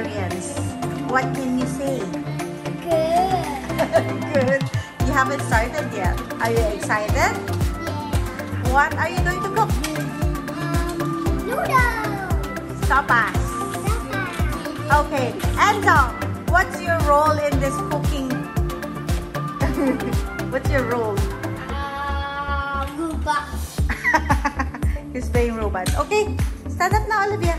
experience? What can you say? Good. Good. You haven't started yet. Are you excited? Yeah. What are you going to cook? Noodles. Sopas. Okay. Enzo, what's your role in this cooking? What's your role? Robot. He's playing robots. Okay. Stand up now, Olivia.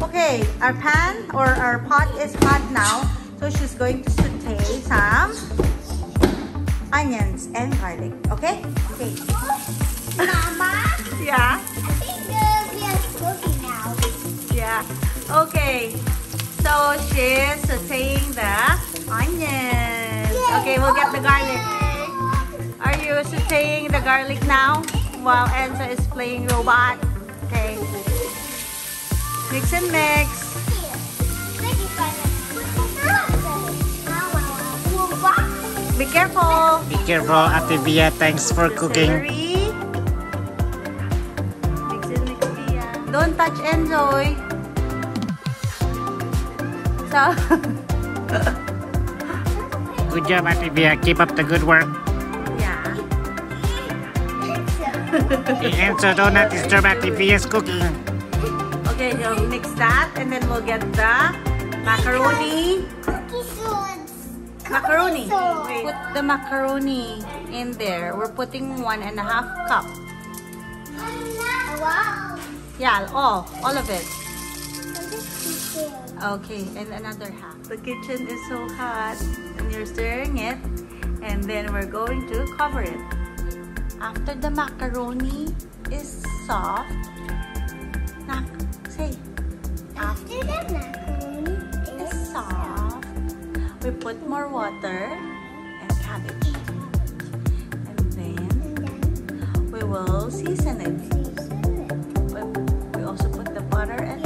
Okay. Our pan or our pot is hot now. So she's going to saute some onions and garlic. Okay? Okay. Mama? Yeah? I think Olivia's cooking now. Yeah. Okay. So she's sauteing the onions. Okay, we'll get the garlic. Are you sauteing the garlic now while Enzo is playing robot? Okay. Mix and mix. Be careful. Be careful, Ate Bea. Thanks for cooking. Celery. Mix and mix, Bea. Don't touch Enzo. So. Good job, Ate Bea. Keep up the good work. Yeah. Enzo, do not disturb Ate Bea's cooking. Okay, so mix that and then we'll get the macaroni. Macaroni. Wait. Put the macaroni in there. We're putting 1.5 cup. Wow. Yeah, all of it. Okay, and another half. The kitchen is so hot and you're stirring it and then we're going to cover it. After the macaroni is soft, say, After the macaroni is soft, we put more water and cabbage. And then we will season it. We also put the butter and